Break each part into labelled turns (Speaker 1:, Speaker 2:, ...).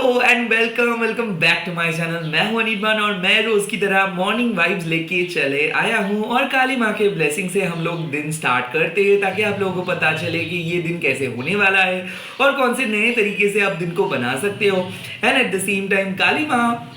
Speaker 1: And welcome back to my channel. मैं हूं अनिर्बान और मैं रोज की तरह मॉर्निंग वाइब्स लेके चले आया हूं और काली माँ के ब्लेसिंग से हम लोग दिन स्टार्ट करते हैं ताकि आप लोगों को पता चले कि ये दिन कैसे होने वाला है और कौन से नए तरीके से आप दिन को बना सकते हो। And at the same time Kali माँ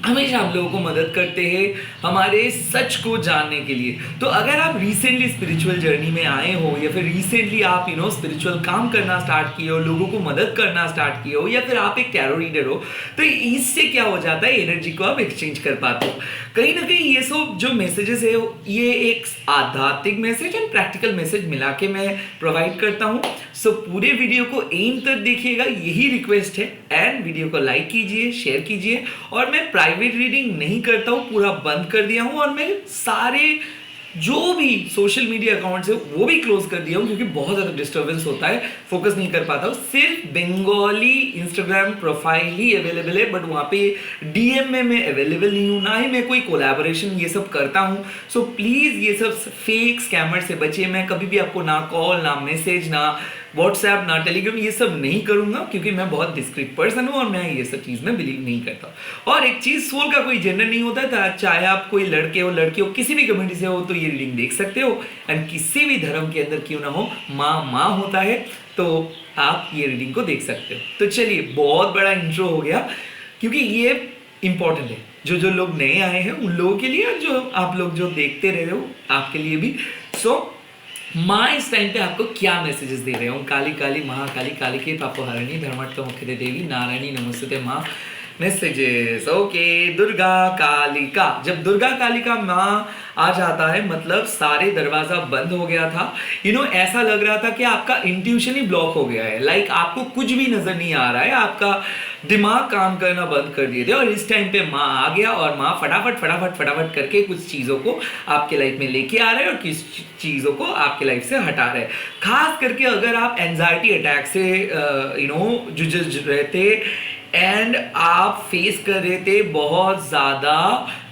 Speaker 1: हमेशा हम लोगों को मदद करते हैं हमारे सच को जानने के लिए। तो अगर आप रिसेंटली स्पिरिचुअल जर्नी में आए हो या फिर रिसेंटली आप स्पिरिचुअल काम करना स्टार्ट किए हो, लोगों को मदद करना स्टार्ट किए हो, या फिर आप एक टैरो रीडर हो, तो इससे क्या हो जाता है, एनर्जी को आप एक्सचेंज कर पाते हो। कहीं ना कहीं ये सब जो मैसेजेस है ये एक आध्यात्मिक मैसेज एंड प्रैक्टिकल मैसेज मिला के मैं प्रोवाइड करता हूँ। सो पूरे वीडियो को एंड तक देखिएगा, यही रिक्वेस्ट है। एंड वीडियो को लाइक कीजिए, शेयर कीजिए। और मैं प्राइवेट रीडिंग नहीं करता हूँ, पूरा बंद कर दिया हूँ और मैं सारे जो भी सोशल मीडिया अकाउंट्स है वो भी क्लोज कर दिया हूँ क्योंकि बहुत ज़्यादा डिस्टर्बेंस होता है, फोकस नहीं कर पाता हूँ। सिर्फ बंगाली इंस्टाग्राम प्रोफाइल ही अवेलेबल है, बट वहाँ पे डीएम में मैं अवेलेबल नहीं हूँ, ना ही मैं कोई कोलैबोरेशन ये सब करता हूँ। सो प्लीज़ ये सब फेक स्कैमर से बचिए। मैं कभी भी आपको ना कॉल, ना मैसेज, ना व्हाट्सएप, ना टेलीग्राम ये सब नहीं करूंगा क्योंकि मैं बहुत डिस्क्रीट पर्सन हूँ और मैं ये सब चीज़ में बिलीव नहीं करता। और एक चीज़, सोल का कोई जेंडर नहीं होता था, चाहे आप कोई लड़के हो, लड़की हो, किसी भी कम्युनिटी से हो तो ये रीडिंग देख सकते हो। एंड किसी भी धर्म के अंदर क्यों ना हो, माँ होता है तो आप ये रीडिंग को देख सकते हो। तो चलिए, बहुत बड़ा इंट्रो हो गया क्योंकि ये इंपॉर्टेंट है जो लोग नए आए हैं उन लोगों के लिए और जो आप लोग जो देखते रहे हो आपके लिए भी। सो माँ इस टाइम पे आपको क्या मैसेजेस दे रहे हो? काली काली महाकाली, काली के पापोहरणी, धर्मार्थ मुख्य देवी, नारायणी नमस्ते माँ। Messages okay. दुर्गा कालिका, जब दुर्गा कालिका माँ आ जाता है मतलब सारे दरवाजा बंद हो गया था। ऐसा लग रहा था कि आपका इंट्यूशन ही ब्लॉक हो गया है, लाइक आपको कुछ भी नजर नहीं आ रहा है, आपका दिमाग काम करना बंद कर दिए थे। और इस टाइम पे माँ आ गया और माँ फटाफट करके कुछ चीज़ों को आपके लाइफ में लेके आ रहे हैं और कुछ चीज़ों को आपके लाइफ से हटा रहे हैं। खास करके अगर आप एंजाइटी अटैक से जूझ रहे थे एंड आप फेस कर रहे थे बहुत ज़्यादा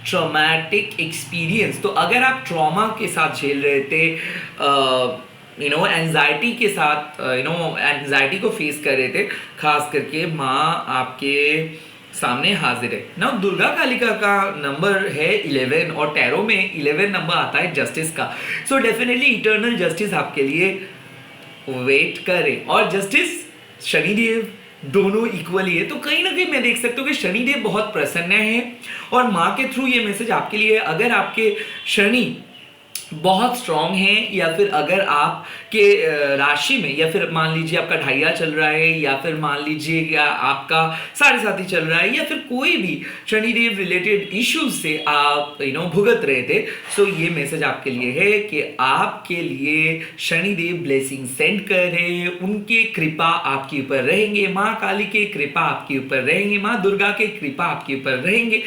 Speaker 1: ट्रॉमेटिक एक्सपीरियंस, तो अगर आप ट्रॉमा के साथ झेल रहे थे, एंजाइटी के साथ, एंजाइटी को फेस कर रहे थे, खास करके माँ आपके सामने हाजिर है ना। दुर्गा कालिका का नंबर है 11 और टैरो में 11 नंबर आता है जस्टिस का। सो डेफिनेटली इटर्नल जस्टिस आपके लिए वेट करे और जस्टिस शनिदेव दोनों इक्वली है। तो कहीं ना कहीं मैं देख सकता हूँ कि शनिदेव बहुत प्रसन्न है और माँ के थ्रू ये मैसेज आपके लिए। अगर आपके शनि बहुत स्ट्रांग है या फिर अगर आपके राशि में, या फिर मान लीजिए आपका ढाइया चल रहा है, या फिर मान लीजिए या आपका साढ़े साथी चल रहा है, या फिर कोई भी शनिदेव रिलेटेड इश्यूज से आप भुगत रहे थे, सो ये मैसेज आपके लिए है कि आपके लिए शनिदेव ब्लेसिंग सेंड कर रहे हैं। उनके कृपा आपके ऊपर रहेंगे, माँ काली के कृपा आपके ऊपर रहेंगे, माँ दुर्गा के कृपा आपके ऊपर रहेंगे।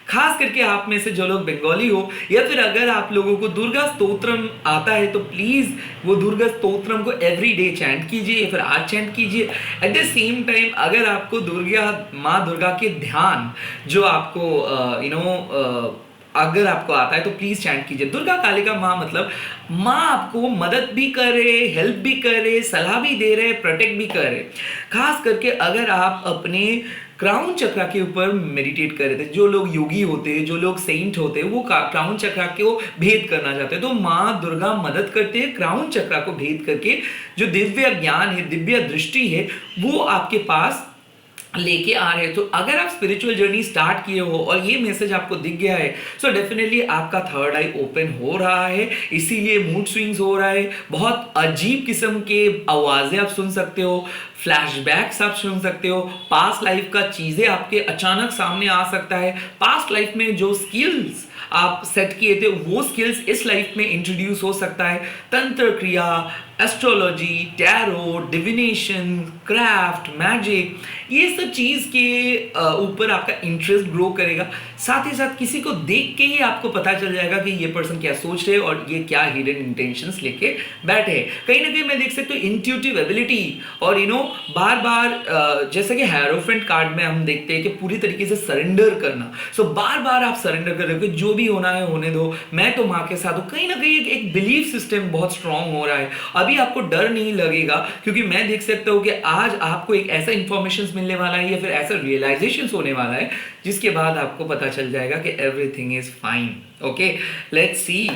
Speaker 1: खास करके आप में से जो लोग बंगाली हो या फिर अगर आप लोगों को दुर्गा स्तोत्रम आता है तो प्लीज वो दुर्गा स्तोत्रम को एवरी डे चैंट कीजिए या फिर आज चैंट कीजिए। एट द सेम टाइम अगर आपको माँ दुर्गा के ध्यान जो आपको अगर आपको आता है तो प्लीज चैंट कीजिए। दुर्गा कालिका माँ मतलब माँ आपको मदद भी करे, हेल्प भी करे, सलाह भी दे रहे, प्रोटेक्ट भी करे। खास करके अगर आप अपने क्राउन चक्रा के ऊपर मेडिटेट कर रहे थे, जो लोग योगी होते हैं, जो लोग सेंट होते हैं, वो क्राउन चक्रा को भेद करना चाहते हैं, तो माँ दुर्गा मदद करते हैं क्राउन चक्रा को भेद करके। जो दिव्य ज्ञान है, दिव्य दृष्टि है, वो आपके पास लेके आ रहे हैं। तो अगर आप स्पिरिचुअल जर्नी स्टार्ट किए हो और ये मैसेज आपको दिख गया है, सो डेफिनेटली आपका थर्ड आई ओपन हो रहा है, इसीलिए मूड स्विंग्स हो रहा है, बहुत अजीब किस्म के आवाजें आप सुन सकते हो, फ्लैशबैक्स आप सुन सकते हो, पास्ट लाइफ का चीजें आपके अचानक सामने आ सकता है, पास्ट लाइफ में जो स्किल्स आप सेट किए थे वो स्किल्स इस लाइफ में इंट्रोड्यूस हो सकता है। तंत्र क्रिया, astrology, tarot, divination, craft, magic, ये सब चीज़ के ऊपर आपका इंटरेस्ट ग्रो करेगा। साथ ही साथ किसी को देख के ही आपको पता चल जाएगा कि ये पर्सन क्या सोच रहे हैं और ये क्या हिडन इंटेंशंस लेके बैठे हैं। कहीं ना कहीं मैं देख सकता हूँ इंट्यूटिव एबिलिटी और बार बार जैसे कि हेरोफेंट कार्ड में हम देखते हैं कि पूरी तरीके से सरेंडर करना। सो बार बार आप सरेंडर कर रहे हो कि जो भी होना है होने दो, मैं तो माँ के साथ हूँ। कहीं ना कहीं एक बिलीफ सिस्टम बहुत स्ट्रांग हो रहा है। अभी आपको डर नहीं लगेगा, क्योंकि मैं देख सकता हूँ कि आज आपको एक ऐसा इंफॉर्मेशन मिलने वाला है या फिर ऐसा रियलाइजेशन होने वाला है जिसके बाद आपको पता चल जाएगा कि everything is fine. Okay, let's see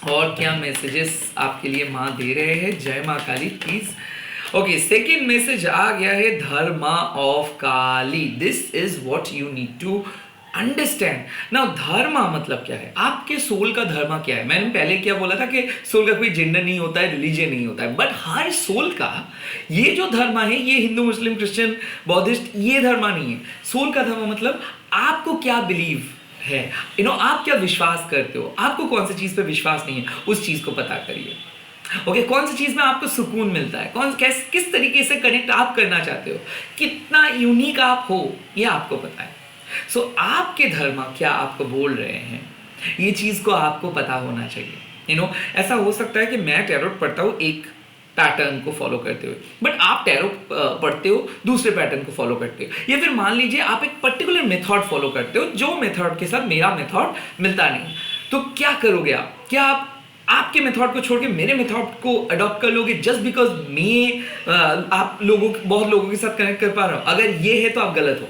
Speaker 1: और क्या मैसेजेस आपके लिए माँ दे रहे हैं। जय माँ Kali please. Okay, second message आ गया है, dharma of Kali. This is what you need to understand now. Dharma मतलब क्या है, आपके सोल का धर्मा क्या है। मैंने पहले क्या बोला था कि सोल का कोई जेंडर नहीं होता है, रिलीजन नहीं होता है, बट हर सोल का ये जो धर्मा है, ये हिंदू मुस्लिम क्रिश्चियन बौद्धिस्ट ये धर्मा नहीं है। सोल का धर्मा मतलब आपको क्या बिलीव है, आप क्या विश्वास करते हो, आपको कौन सी चीज पे विश्वास नहीं है, उस चीज को पता करिए। ओके, कौन सी चीज में आपको सुकून मिलता है, किस तरीके से कनेक्ट आप करना चाहते हो, कितना यूनिक आप हो, ये आपको पता है। सो आपके धर्म क्या आपको बोल रहे हैं, ये चीज को आपको पता होना चाहिए। ऐसा हो सकता है कि मैं टैरोट पढ़ता हूँ एक पैटर्न को फॉलो करते हुए, बट आप टैरोट पढ़ते हो दूसरे पैटर्न को फॉलो करते हो, या फिर मान लीजिए आप एक पर्टिकुलर मेथड फॉलो करते हो जो मेथड के साथ मेरा मेथड मिलता नहीं। तो क्या करोगे आप, क्या आप आपके मेथड को छोड़ के मेरे मेथड को अडॉप्ट कर लोगे जस्ट बिकॉज मैं आप बहुत लोगों के साथ कनेक्ट कर पा रहा हूं? अगर ये है तो आप गलत हो।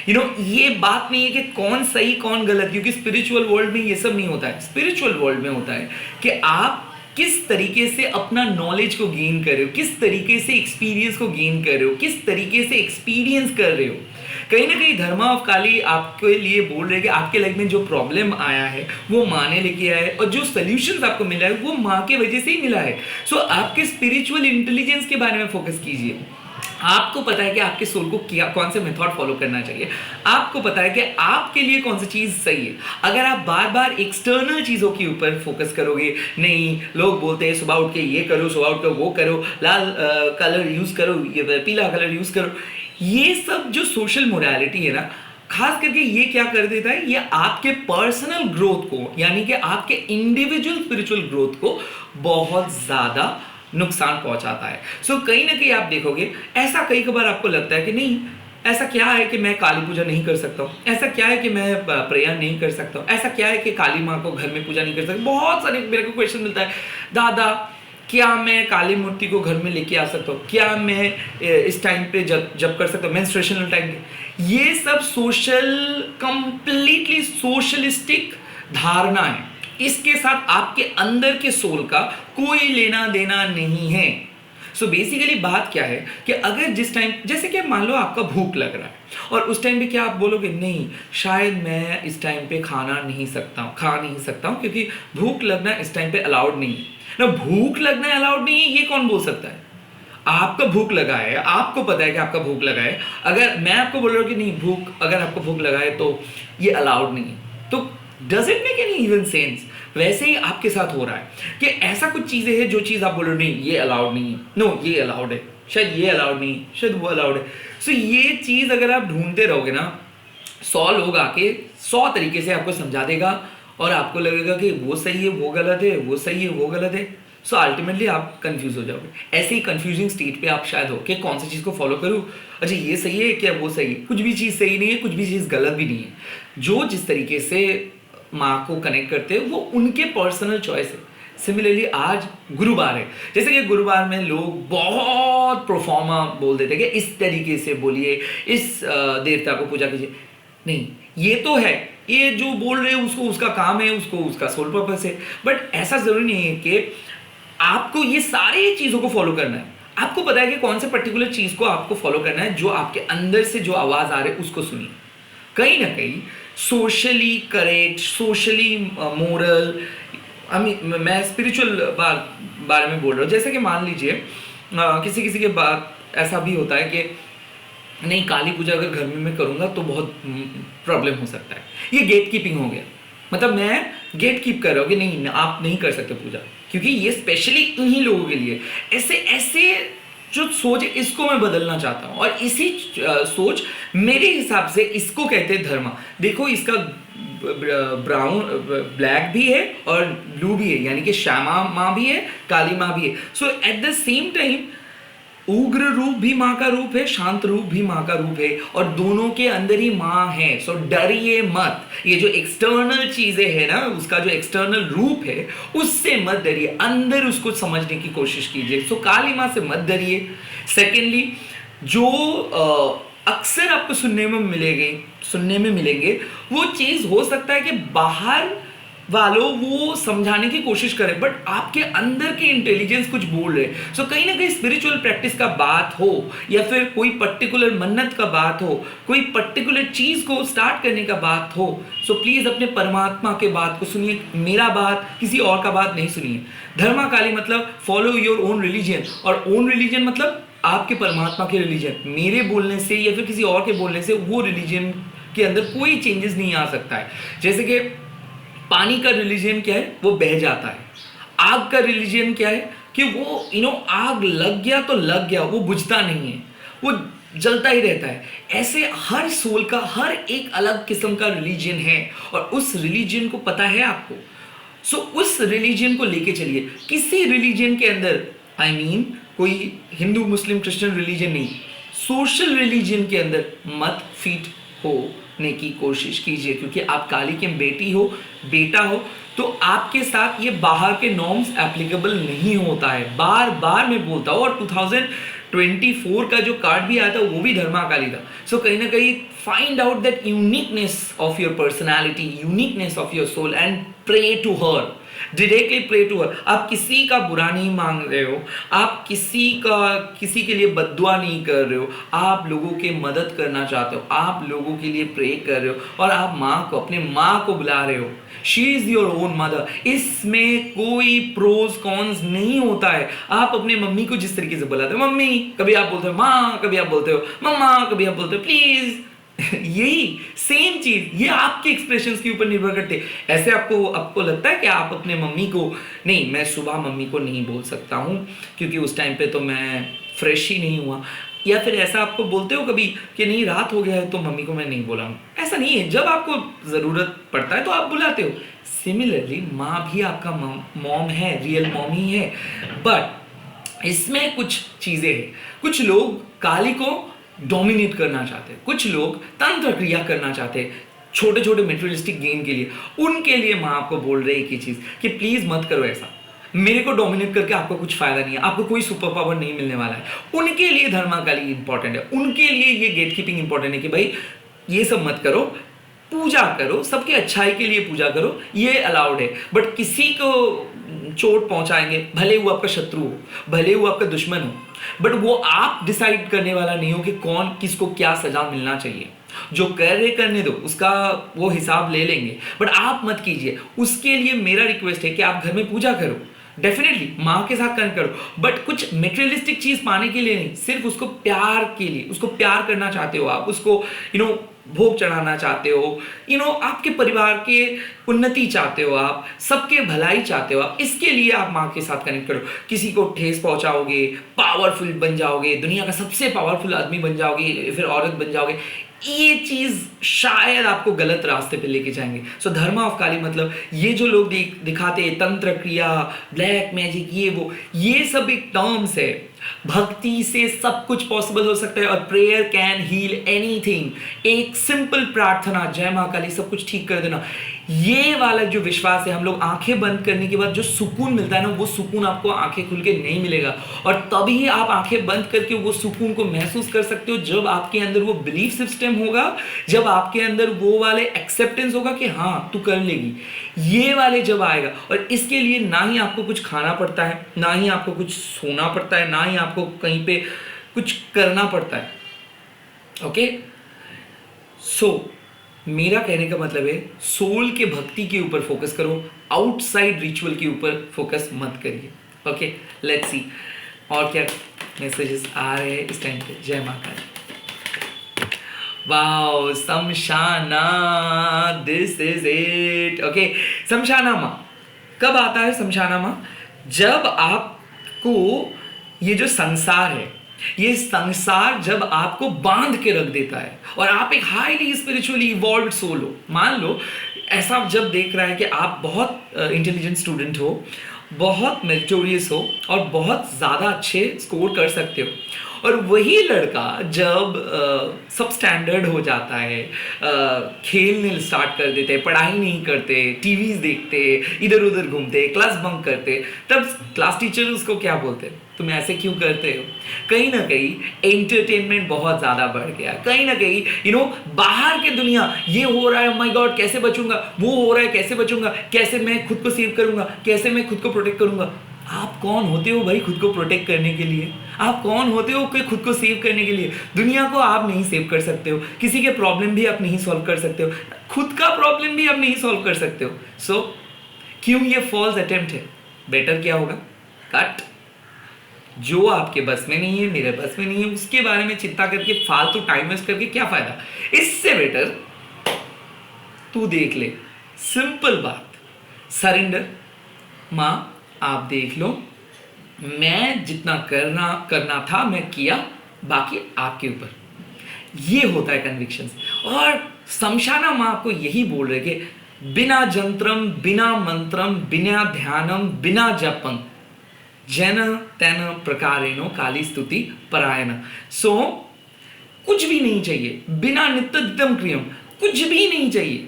Speaker 1: ये बात नहीं है कि कौन सही कौन गलत, क्योंकि स्पिरिचुअल वर्ल्ड में ये सब नहीं होता है। स्पिरिचुअल वर्ल्ड में होता है कि आप किस तरीके से अपना नॉलेज को गेन कर रहे हो, किस तरीके से एक्सपीरियंस को गेन कर रहे हो, किस तरीके से एक्सपीरियंस कर रहे हो। कहीं ना कहीं धर्मा ऑफ काली आपके लिए बोल रहे हैं कि आपके लाइफ में जो प्रॉब्लम आया है वो माँ ने लेके आया है, और जो सोल्यूशन आपको मिला है वो माँ के वजह से ही मिला है। सो आपके स्पिरिचुअल इंटेलिजेंस के बारे में फोकस कीजिए। आपको पता है कि आपके सोल को क्या कौन से मेथड फॉलो करना चाहिए, आपको पता है कि आपके लिए कौन सी चीज सही है। अगर आप बार बार एक्सटर्नल चीजों के ऊपर फोकस करोगे, नहीं लोग बोलते हैं सुबह उठ के ये करो, सुबह उठ के वो करो, लाल कलर यूज करो, ये पीला कलर यूज करो, ये सब जो सोशल मोरालिटी है ना, खास करके ये क्या कर देता है, ये आपके पर्सनल ग्रोथ को, यानी कि आपके इंडिविजुअल स्पिरिचुअल ग्रोथ को बहुत ज्यादा नुकसान पहुंचाता है। सो कहीं ना कहीं आप देखोगे ऐसा कई बार आपको लगता है कि नहीं, ऐसा क्या है कि मैं काली पूजा नहीं कर सकता हूँ, ऐसा क्या है कि मैं प्रेयर नहीं कर सकता हूँ, ऐसा क्या है कि काली माँ को घर में पूजा नहीं कर सकता। बहुत सारे मेरे को क्वेश्चन मिलता है, दादा क्या मैं काली मूर्ति को घर में लेके आ सकता हूँ, क्या मैं इस टाइम पे जब कर सकता हूँ, मेंस्ट्रुएशनल टाइम पे। ये सब कंप्लीटली सोशलिस्टिक धारणा है, इसके साथ आपके अंदर के सोल का कोई लेना देना नहीं है। सो बेसिकली बात क्या है कि अगर जिस टाइम, जैसे कि मान लो आपका भूख लग रहा है और उस टाइम पे क्या आप बोलोगे, नहीं शायद मैं इस टाइम पे खा नहीं सकता हूँ क्योंकि भूख लगना इस टाइम पे अलाउड नहीं है ना। भूख लगना अलाउड नहीं है, ये कौन बोल सकता है? आपका भूख लगा है, आपको पता है कि आपका भूख लगा है। अगर मैं आपको बोल रहा हूँ कि नहीं अगर आपको भूख लगा है तो ये अलाउड नहीं है, तो does it make any even sense? वैसे ही आपके साथ हो रहा है कि ऐसा कुछ चीजें हैं जो चीज आप बोल रहे हो नहीं ये अलाउड नहीं है, नो ये अलाउड है, शायद ये अलाउड नहीं है, शायद वो अलाउड है। सो ये चीज अगर आप ढूंढते रहोगे ना, 100 लोग आके 100 तरीके से आपको समझा देगा और आपको लगेगा कि वो सही है वो गलत है, वो सही है वो गलत है। सो अल्टीमेटली आप कंफ्यूज हो जाओगे। ऐसे ही कंफ्यूजिंग स्टेट पे आप शायद हो कि कौन सी चीज को फॉलो करूं, अच्छा ये सही है क्या वो सही है। कुछ भी चीज सही नहीं है, कुछ भी चीज गलत भी नहीं है। जो जिस तरीके से माँ को कनेक्ट करते हैं वो उनके पर्सनल चॉइस है। सिमिलरली आज गुरुवार है, जैसे कि गुरुवार में लोग बहुत प्रोफॉर्मा बोल देते हैं कि इस तरीके से बोलिए, इस देवता को पूजा कीजिए। नहीं, ये तो है, ये जो बोल रहे हैं उसको उसका काम है, उसको उसका सोल पर्पस है, बट ऐसा जरूरी नहीं है कि आपको ये सारी चीजों को फॉलो करना है। आपको पता है कि कौन से पर्टिकुलर चीज को आपको फॉलो करना है, जो आपके अंदर से जो आवाज आ रही है उसको सुनिए। कहीं ना कहीं सोशली करेक्ट, सोशली मोरल, मैं स्पिरिचुअल बारे में बोल रहा हूँ। जैसे कि मान लीजिए किसी के बात ऐसा भी होता है कि नहीं काली पूजा अगर घर में मैं करूँगा तो बहुत प्रॉब्लम हो सकता है। ये गेट कीपिंग हो गया, मतलब मैं गेट कीप कर रहा हूँ कि नहीं आप नहीं कर सकते पूजा, क्योंकि ये स्पेशली इन्हीं लोगों के लिए। ऐसे जो सोच है इसको मैं बदलना चाहता हूँ, और इसी सोच मेरे हिसाब से इसको कहते हैं धर्म। देखो इसका ब्राउन ब्लैक भी है और ब्लू भी है, यानी कि श्यामा माँ भी है, काली माँ भी है। सो एट द सेम टाइम उग्र रूप भी माँ का रूप है, शांत रूप भी माँ का रूप है, और दोनों के अंदर ही माँ है। सो डरिए मत। ये जो एक्सटर्नल चीजें है ना, उसका जो एक्सटर्नल रूप है, उससे मत डरिए, अंदर उसको समझने की कोशिश कीजिए। सो काली माँ से मत डरिए। सेकेंडली, जो अक्सर आपको सुनने में मिलेंगे, वो चीज हो सकता है कि बाहर वालों वो समझाने की कोशिश करें, बट आपके अंदर के इंटेलिजेंस कुछ बोल रहे। सो कहीं ना कहीं स्पिरिचुअल प्रैक्टिस का बात हो, या फिर कोई पर्टिकुलर मन्नत का बात हो, कोई पर्टिकुलर चीज को स्टार्ट करने का बात हो, सो प्लीज अपने परमात्मा के बात को सुनिए, मेरा बात, किसी और का बात नहीं सुनिए। धर्मा काली मतलब फॉलो योर ओन रिलीजन, और ओन रिलीजन मतलब आपके परमात्मा के रिलीजन। मेरे बोलने से या फिर किसी और के बोलने से वो रिलीजन के अंदर कोई चेंजेस नहीं आ सकता है। जैसे कि पानी का रिलीजन क्या है, वो बह जाता है। आग का रिलीजन क्या है कि वो आग लग गया तो लग गया, वो बुझता नहीं है, वो जलता ही रहता है। ऐसे हर सोल का हर एक अलग किस्म का रिलीजन है, और उस रिलीजन को पता है आपको। सो उस रिलीजन को लेके चलिए। किसी रिलीजन के अंदर, आई मीन कोई हिंदू मुस्लिम क्रिश्चियन रिलीजन नहीं, सोशल रिलीजन के अंदर मत फिट होने की कोशिश कीजिए, क्योंकि आप काली की बेटी हो, बेटा हो, तो आपके साथ ये बाहर के नॉर्म्स एप्लीकेबल नहीं होता है। बार बार मैं बोलता हूँ, और 2024 का जो कार्ड भी आया था वो भी धर्मा काली था। सो कहीं ना कहीं find out that uniqueness of your personality, uniqueness of your soul, and pray to her, directly pray to her. आप किसी का बुरा नहीं मांग रहे हो, आप किसी के लिए बद्दुआ नहीं कर रहे हो, आप लोगों के मदद करना चाहते हो, आप लोगों के लिए प्रे कर रहे हो, और आप माँ को, अपने माँ को बुला रहे हो। She is your own mother. इसमें कोई प्रोज कॉन्स नहीं होता है। आप अपने मम्मी को जिस तरीके से बुलाते हो मम्मी, कभी आप बोलते हो माँ, कभी आप बोलते हो मम्मा, कभी आप बोलते हो प्लीज, यही सेम चीज, ये आपके एक्सप्रेशंस के ऊपर निर्भर करते। ऐसे आपको लगता है कि आप अपने मम्मी को, नहीं मैं सुबह मम्मी को नहीं बोल सकता हूँ क्योंकि उस टाइम पे तो मैं फ्रेश ही नहीं हुआ, या फिर ऐसा आपको बोलते हो कभी कि नहीं रात हो गया है तो मम्मी को मैं नहीं बोला हूँ। ऐसा नहीं है, जब आपको ज़रूरत पड़ता है तो आप बुलाते हो। सिमिलरली माँ भी आपका मॉम है, रियल मॉम ही है, बट इसमें कुछ चीज़ें हैं। कुछ लोग काली को डोमिनेट करना चाहते हैं, कुछ लोग तंत्र क्रिया करना चाहते हैं छोटे छोटे मेटेरियलिस्टिक गेन के लिए। उनके लिए माँ आपको बोल रही है कि चीज़ कि प्लीज़ मत करो ऐसा, मेरे को डोमिनेट करके आपको कुछ फायदा नहीं है, आपको कोई सुपर पावर नहीं मिलने वाला है। उनके लिए धर्मा काली इंपॉर्टेंट है, उनके लिए ये गेट कीपिंग इंपॉर्टेंट है कि भाई ये सब मत करो, पूजा करो, सबके अच्छाई के लिए पूजा करो, ये अलाउड है। बट किसी को चोट पहुंचाएंगे, भले वो आपका शत्रु हो, भले वो आपका दुश्मन हो, बट वो आप डिसाइड करने वाला नहीं हो कि कौन किसको क्या सजा मिलना चाहिए। जो कर रहे करने दो, उसका वो हिसाब ले लेंगे, बट आप मत कीजिए। उसके लिए मेरा रिक्वेस्ट है कि आप घर में पूजा करो, डेफिनेटली माँ के साथ कनेक्ट करो, बट कुछ मेटेरियलिस्टिक चीज पाने के लिए नहीं, सिर्फ उसको प्यार के लिए, उसको प्यार करना चाहते हो आप, उसको भोग चढ़ाना चाहते हो, आपके परिवार के उन्नति चाहते हो, आप सबके भलाई चाहते हो, आप इसके लिए आप माँ के साथ कनेक्ट करो। किसी को ठेस पहुंचाओगे, पावरफुल बन जाओगे, दुनिया का सबसे पावरफुल आदमी बन जाओगे, फिर औरत बन जाओगे, ये चीज शायद आपको गलत रास्ते पे लेके जाएंगे। सो धर्मा ऑफ काली मतलब ये जो लोग दिखाते हैं तंत्र क्रिया, ब्लैक मैजिक, ये सब एक टर्म्स है। भक्ति से सब कुछ पॉसिबल हो सकता है, और प्रेयर कैन हील एनीथिंग। एक सिंपल प्रार्थना, जय मां काली सब कुछ ठीक कर देना, ये वाला जो विश्वास है, हम लोग आंखें बंद करने के बाद जो सुकून मिलता है ना, वो सुकून आपको आंखें खुल के नहीं मिलेगा। और तभी आप आंखें बंद करके वो सुकून को महसूस कर सकते हो जब आपके अंदर वो बिलीफ सिस्टम होगा, जब आपके अंदर वो वाले एक्सेप्टेंस होगा कि हाँ तू कर लेगी, ये वाले जब आएगा। और इसके लिए ना ही आपको कुछ खाना पड़ता है, ना ही आपको कुछ सोना पड़ता है, ना ही आपको कहीं पे कुछ करना पड़ता है। ओके, सो मेरा कहने का मतलब है सोल के भक्ति के ऊपर फोकस करो, आउटसाइड रिचुअल के ऊपर फोकस मत करिए। ओके, लेट्स सी और क्या मैसेजेस आ रहे हैं इस टाइम पे। जय माता दी। Wow, shamshana, this is it. Okay, shamshana माँ कब आता है? शमशाना माँ जब आपको ये जो संसार है, ये संसार जब आपको बांध के रख देता है, और आप एक हाईली स्पिरिचुअली इवॉल्व्ड सोल हो। मान लो ऐसा जब देख रहा है कि आप बहुत इंटेलिजेंट स्टूडेंट हो, बहुत मेरिटोरियस हो और बहुत ज़्यादा अच्छे स्कोर कर सकते हो, और वही लड़का जब सब स्टैंडर्ड हो जाता है, खेलने स्टार्ट कर देते, पढ़ाई नहीं करते, टीवीज देखते, इधर उधर घूमते, क्लास बंक करते, तब क्लास टीचर उसको क्या बोलते हैं, तुम ऐसे क्यों करते हो? कहीं ना कहीं एंटरटेनमेंट बहुत ज़्यादा बढ़ गया, कहीं ना कहीं बाहर की दुनिया, ये हो रहा है, माय गॉड कैसे बचूंगा, वो हो रहा है कैसे बचूंगा, कैसे मैं खुद को सेव करूंगा, कैसे मैं खुद को प्रोटेक्ट करूंगा। आप कौन होते हो भाई खुद को प्रोटेक्ट करने के लिए? आप कौन होते हो कि खुद को सेव करने के लिए? दुनिया को आप नहीं सेव कर सकते हो, किसी के प्रॉब्लम भी आप नहीं सॉल्व कर सकते हो, खुद का प्रॉब्लम भी आप नहीं सॉल्व कर सकते हो। सो क्यों ये फॉल्स अटेम्प्ट है? बेटर क्या होगा? कट। जो आपके बस में नहीं है, मेरे बस में नहीं है, उसके बारे में चिंता करके फालतू टाइम वेस्ट करके क्या फायदा? इससे बेटर तू देख ले, सिंपल बात, सरेंडर। माँ आप देख लो, मैं जितना करना था मैं किया, बाकी आपके ऊपर। ये होता है कन्विक्शन। और शमशाना माँ आपको यही बोल रहे कि बिना जंत्रम, बिना मंत्रम, बिना ध्यानम, बिना जपम, जन तेन प्रकारेणो काली स्तुति परायण। सो कुछ भी नहीं चाहिए, बिना नित्यम क्रियम कुछ भी नहीं चाहिए,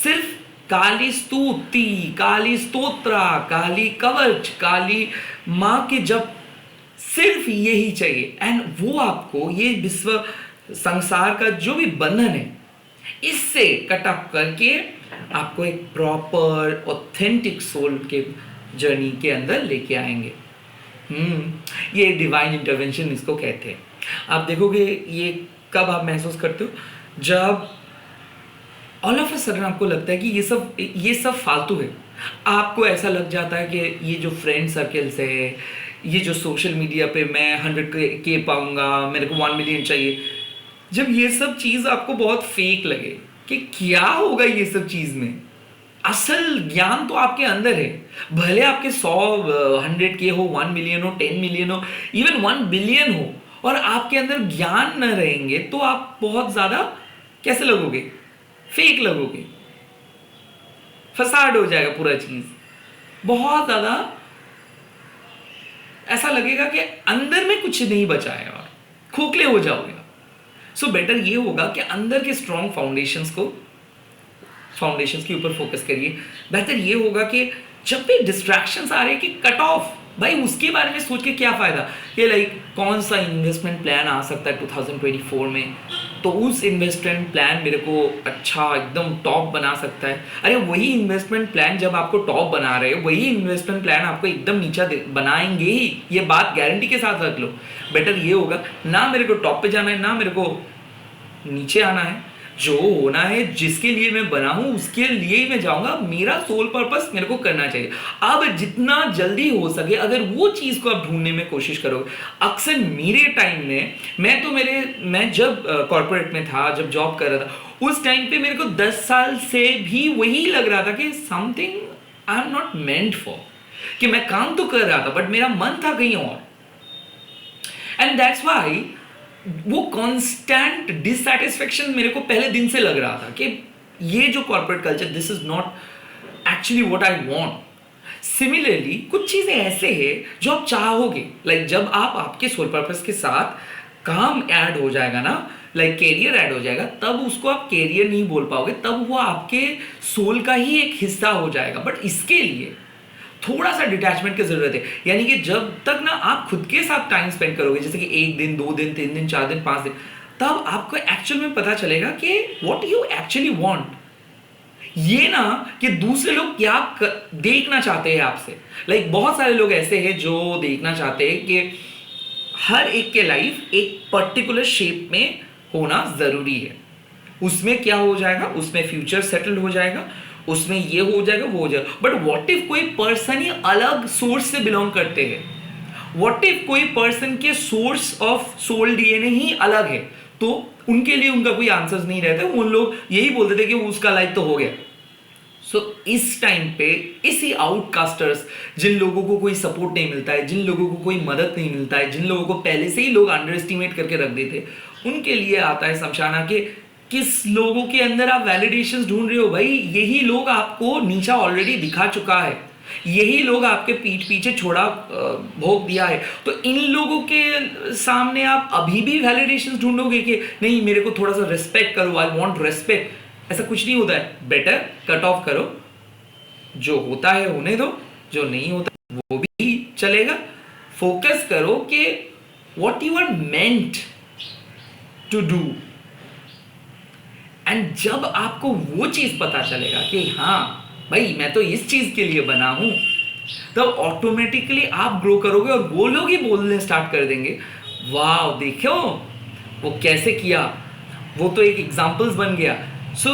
Speaker 1: सिर्फ काली स्तुति, काली स्तोत्रा, काली कवच, काली माँ के जप, सिर्फ यही चाहिए। एंड वो आपको ये विश्व संसार का जो भी बंधन है, इससे कट अप करके आपको एक प्रॉपर ऑथेंटिक सोल के जर्नी के अंदर लेके आएंगे। ये डिवाइन इंटरवेंशन इसको कहते हैं। आप देखोगे ये कब आप महसूस करते हो? जब ऑल ऑफ अ सडन आपको लगता है कि ये सब फालतू है। आपको ऐसा लग जाता है कि ये जो फ्रेंड सर्कल्स है, ये जो सोशल मीडिया पे मैं 100K पाऊंगा, मेरे को 1 मिलियन चाहिए, जब ये सब चीज़ आपको बहुत फेक लगे कि क्या होगा ये सब चीज़ में, असल ज्ञान तो आपके अंदर है। भले आपके 100K हो, 1 मिलियन हो, 10 मिलियन हो, इवन 1 बिलियन हो, और आपके अंदर ज्ञान न रहेंगे तो आप बहुत ज़्यादा कैसे लगोगे? फेक लगोगे, फसाड हो जाएगा पूरा चीज़, बहुत ज़्यादा ऐसा लगेगा कि अंदर में कुछ नहीं बचा है और खोखले हो जाओगे। सो बेटर ये होगा कि अंदर के स्ट्रॉन्ग फाउंडेशंस के ऊपर फोकस करिए। बेहतर ये होगा कि जब भी डिस्ट्रैक्शंस आ रहे हैं कि कट ऑफ, भाई उसके बारे में सोच के क्या फ़ायदा? ये लाइक कौन सा इन्वेस्टमेंट प्लान आ सकता है 2024 में, तो उस इन्वेस्टमेंट प्लान मेरे को अच्छा एकदम टॉप बना सकता है। अरे वही इन्वेस्टमेंट प्लान जब आपको टॉप बना रहे हो, वही इन्वेस्टमेंट प्लान आपको एकदम नीचा बनाएंगे ही, ये बात गारंटी के साथ रख लो। बेटर ये होगा ना मेरे को टॉप पे जाना है, ना मेरे को नीचे आना है। जो होना है, जिसके लिए मैं बना हूं उसके लिए ही मैं जाऊंगा। मेरा सोल पर्पस मेरे को करना चाहिए। अब जितना जल्दी हो सके अगर वो चीज़ को आप ढूंढने में कोशिश करोगे। अक्सर मेरे टाइम में मैं जब कॉर्पोरेट में था, जब जॉब कर रहा था, उस टाइम पे मेरे को 10 साल से भी वही लग रहा था कि something I am not meant for, कि मैं काम तो कर रहा था बट मेरा मन था कहीं और। एंड दैट्स व्हाई वो कांस्टेंट डिससैटिस्फैक्शन मेरे को पहले दिन से लग रहा था कि ये जो corporate culture, this is not actually what I want. Similarly कुछ चीज़ें ऐसे हैं जो आप चाहोगे, लाइक जब आप आपके सोल पर्पस के साथ काम ऐड हो जाएगा ना, लाइक कैरियर ऐड हो जाएगा, तब उसको आप कैरियर नहीं बोल पाओगे, तब वो आपके सोल का ही एक हिस्सा हो जाएगा। बट इसके लिए थोड़ा सा डिटैचमेंट की जरूरत है। यानी कि जब तक ना आप खुद के साथ टाइम स्पेंड करोगे, जैसे कि 1 दिन, 2 दिन, 3 दिन, 4 दिन, 5 दिन, तब आपको एक्चुअल में पता चलेगा कि व्हाट यू एक्चुअली वांट। ये ना कि दूसरे लोग क्या देखना चाहते हैं आपसे। लाइक बहुत सारे लोग ऐसे हैं जो देखना चाहते हैं कि हर एक के लाइफ एक पर्टिकुलर शेप में होना जरूरी है। उसमें क्या हो जाएगा, उसमें फ्यूचर सेटल्ड हो जाएगा, उसमें ये हो जाएगा, वो हो जाएगा। बट व्हाट इफ कोई पर्सन ही अलग सोर्स से बिलोंग करते हैं? व्हाट इफ कोई पर्सन के सोर्स ऑफ सोल डीएनए ही अलग है? तो उनके लिए उनका कोई आंसर्स नहीं रहता। उन लोग यही बोलते थे कि उसका लाइफ तो हो गया। सो इस टाइम पे इसी आउटकास्टर्स, जिन लोगों को कोई सपोर्ट नहीं मिलता है, जिन लोगों को कोई मदद नहीं मिलता है, जिन लोगों को पहले से ही लोग अंडर एस्टिमेट करके रख देते, उनके लिए आता है शमशाना के किस लोगों के अंदर आप वैलिडेशंस ढूंढ रहे हो। भाई यही लोग आपको नीचा ऑलरेडी दिखा चुका है। यही लोग आपके पीठ पीछे छोड़ा भोग दिया है। तो इन लोगों के सामने आप अभी भी वैलिडेशन ढूंढोगे कि नहीं मेरे को थोड़ा सा रिस्पेक्ट करो, आई वांट रिस्पेक्ट, ऐसा कुछ नहीं होता है। बेटर कट ऑफ करो, जो होता है होने दो, जो नहीं होता वो भी चलेगा। फोकस करो कि what you are meant to do, and जब आपको वो चीज पता चलेगा कि हाँ भाई मैं तो इस चीज के लिए बना हूं, तब ऑटोमेटिकली आप ग्रो करोगे और वो लोग ही बोलने स्टार्ट कर देंगे, वाह देखो वो कैसे किया, वो तो एक एग्जाम्पल्स बन गया। So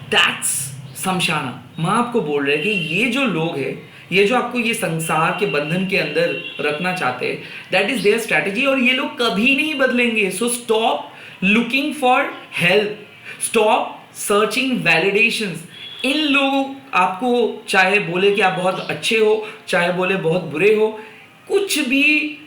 Speaker 1: that's shamshana. माँ आपको बोल रहे हैं कि ये जो लोग हैं, ये जो आपको ये संसार के बंधन के अंदर रखना चाहते हैं, दैट इज देयर स्ट्रैटेजी, और ये लोग कभी नहीं बदलेंगे। So stop looking for help, stop searching validations. इन लोगों आपको चाहे बोले कि आप बहुत अच्छे हो, चाहे बोले बहुत बुरे हो, कुछ भी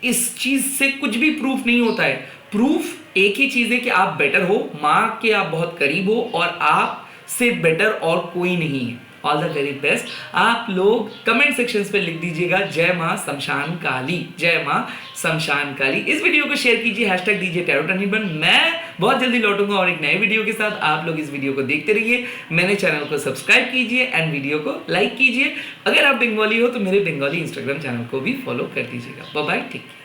Speaker 1: इस चीज से कुछ भी प्रूफ नहीं होता है। प्रूफ एक ही चीज है कि आप बेटर हो, माँ के आप बहुत करीब हो, और आप से बेटर और कोई नहीं है। All the very best. आप लोग कमेंट सेक्शंस पे लिख दीजिएगा जय मां शमशान काली, जय मां शमशान काली। इस वीडियो को शेयर कीजिए, हैशटैग दीजिए टैरो टर्निंग पॉइंट। मैं बहुत जल्दी लौटूंगा और एक नए वीडियो के साथ। आप लोग इस वीडियो को देखते रहिए, मेरे चैनल को सब्सक्राइब कीजिए एंड वीडियो को लाइक कीजिए। अगर आप बंगाली हो तो मेरे बंगाली इंस्टाग्राम चैनल को भी फॉलो कर दीजिएगा। Bye bye, take care.